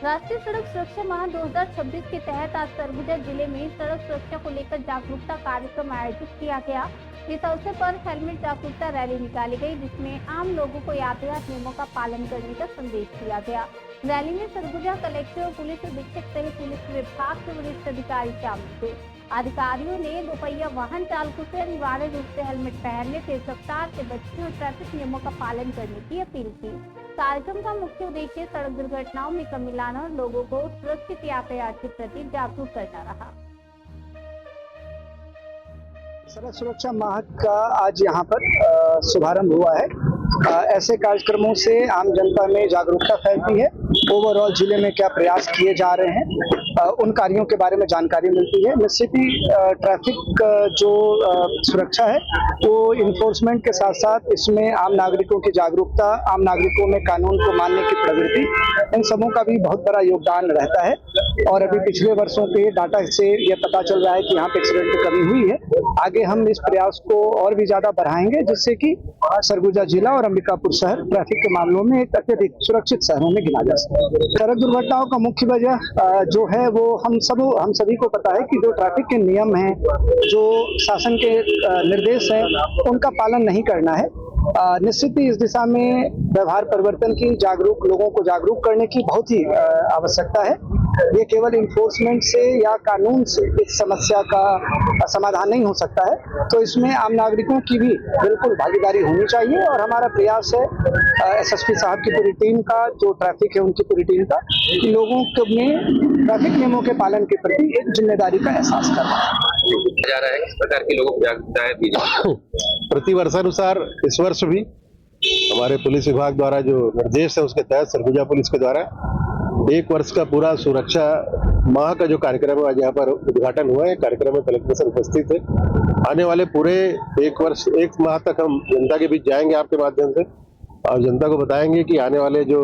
राष्ट्रीय सड़क सुरक्षा माह 2026 के तहत आज सरगुजा जिले में सड़क सुरक्षा को लेकर जागरूकता कार्यक्रम आयोजित किया गया। इस अवसर पर हेलमेट जागरूकता रैली निकाली गई, जिसमें आम लोगों को यातायात नियमों का पालन करने का संदेश दिया गया। रैली में सरगुजा कलेक्टर और पुलिस अधीक्षक सहित पुलिस विभाग के वरिष्ठ अधिकारी शामिल थे। अधिकारियों ने दोपहिया वाहन चालकों से अनिवार्य रूप से हेलमेट पहनने, तेज रफ्तार से बचने और ट्रैफिक नियमों का पालन करने की अपील की। कार्यक्रम का मुख्य उद्देश्य सड़क दुर्घटनाओं में कमी लाना और लोगों को सुरक्षित यातायात के प्रति जागरूक करना रहा। सड़क सुरक्षा माह का आज यहाँ पर शुभारंभ हुआ है। ऐसे कार्यक्रमों से आम जनता में जागरूकता फैलती है। ओवरऑल जिले में क्या प्रयास किए जा रहे हैं, उन कार्यों के बारे में जानकारी मिलती है। निश्चित ही ट्रैफिक जो सुरक्षा है वो इन्फोर्समेंट के साथ साथ इसमें आम नागरिकों की जागरूकता, आम नागरिकों में कानून को मानने की प्रवृत्ति, इन सबों का भी बहुत बड़ा योगदान रहता है। और अभी पिछले वर्षों के डाटा से ये पता चल रहा है कि यहाँ पे एक्सीडेंट की कमी हुई है। आगे हम इस प्रयास को और भी ज्यादा बढ़ाएंगे, जिससे कि सरगुजा जिला और अंबिकापुर शहर ट्रैफिक के मामलों में एक अत्यधिक सुरक्षित शहरों में गिना जा सके। सड़क दुर्घटनाओं का मुख्य वजह जो है वो हम सभी को पता है कि जो ट्रैफिक के नियम हैं, जो शासन के निर्देश हैं, उनका पालन नहीं करना है। निश्चित ही इस दिशा में व्यवहार परिवर्तन की, लोगों को जागरूक करने की बहुत ही आवश्यकता है। ये केवल इन्फोर्समेंट से या कानून से इस समस्या का समाधान नहीं हो सकता है, तो इसमें आम नागरिकों की भी बिल्कुल भागीदारी होनी चाहिए। और हमारा प्रयास है एसएसपी साहब की पूरी टीम का, जो ट्रैफिक है उनकी पूरी टीम का, कि लोगों में ट्रैफिक नियमों के पालन के प्रति एक जिम्मेदारी का एहसास करना जा रहा है। किस प्रकार की लोगों को जागरूकता है? प्रति वर्षानुसार इस वर्ष भी हमारे पुलिस विभाग द्वारा जो निर्देश है उसके तहत सरगुजा पुलिस के द्वारा एक वर्ष का पूरा सुरक्षा माह का जो कार्यक्रम है आज यहाँ पर उद्घाटन हुआ है। कार्यक्रम में कलेक्टर सर उपस्थित है। आने वाले पूरे एक माह तक हम जनता के बीच जाएंगे आपके माध्यम से और जनता को बताएंगे कि आने वाले जो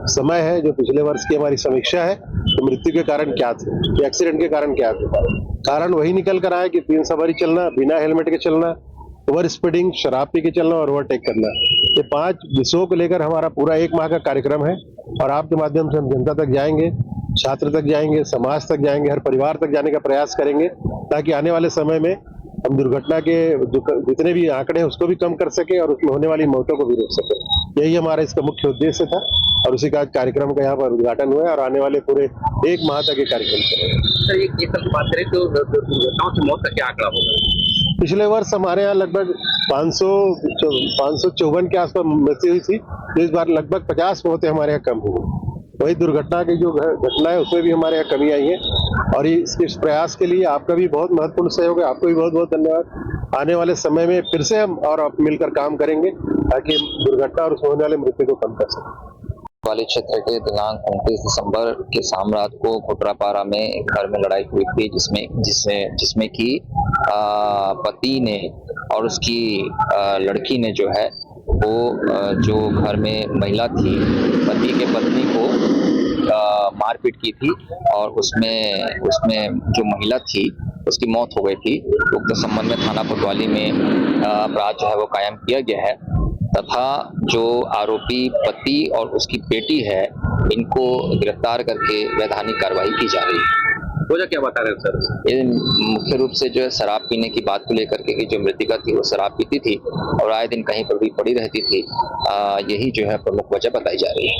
समय है, जो पिछले वर्ष की हमारी समीक्षा है, तो मृत्यु के कारण क्या थे, एक्सीडेंट के कारण क्या थे। कारण वही निकल कर आया कि 3 सवारी चलना, बिना हेलमेट के चलना, ओवर स्पीडिंग, शराब पी के चलना और ओवरटेक करना। ये 5 विषयों को लेकर हमारा पूरा एक माह का कार्यक्रम है और आपके माध्यम से हम जनता तक जाएंगे, छात्र तक जाएंगे, समाज तक जाएंगे, हर परिवार तक जाने का प्रयास करेंगे, ताकि आने वाले समय में हम दुर्घटना के जितने भी आंकड़े हैं उसको भी कम कर सके और उसमें होने वाली मौतों को भी रोक सके। यही हमारा इसका मुख्य उद्देश्य था और उसी का कार्यक्रम का यहाँ पर उद्घाटन हुआ है और आने वाले पूरे एक माह तक ये कार्यक्रम करेंगे। सर, ये कल बात करें तो दुर्घटनाओं से मौत का क्या आंकड़ा होगा? पिछले वर्ष हमारे यहाँ लगभग 554 के आसपास मृत्यु हुई थी। इस बार लगभग 50 मौतें हमारे यहाँ कम हुई। वही दुर्घटना की जो घटना है उसमें भी हमारे यहाँ कमी आई है और इस प्रयास के लिए आपका भी बहुत महत्वपूर्ण सहयोग है। आपको भी बहुत बहुत धन्यवाद। आने वाले समय में फिर से हम और मिलकर काम करेंगे ताकि दुर्घटना और उसमें होने वाले मृत्यु को कम कर सकें। वाली क्षेत्र के दिनांक 29 दिसंबर के शाम रात को घोटरापारा में एक घर में लड़ाई हुई थी, जिसमें कि पति ने और उसकी लड़की ने जो है वो जो घर में महिला थी, पति के पत्नी को मारपीट की थी और उसमें जो महिला थी उसकी मौत हो गई थी। उक्त संबंध में थाना कोतवाली में अपराध जो है वो कायम किया गया है तथा जो आरोपी पति और उसकी बेटी है, इनको गिरफ्तार करके वैधानिक कार्रवाई की जा रही है। वजह क्या बता रहे हैं सर? ये मुख्य रूप से जो है शराब पीने की बात को लेकर के कि जो मृतिका थी वो शराब पीती थी और आए दिन कहीं पर भी पड़ी रहती थी। यही जो है प्रमुख वजह बताई जा रही है।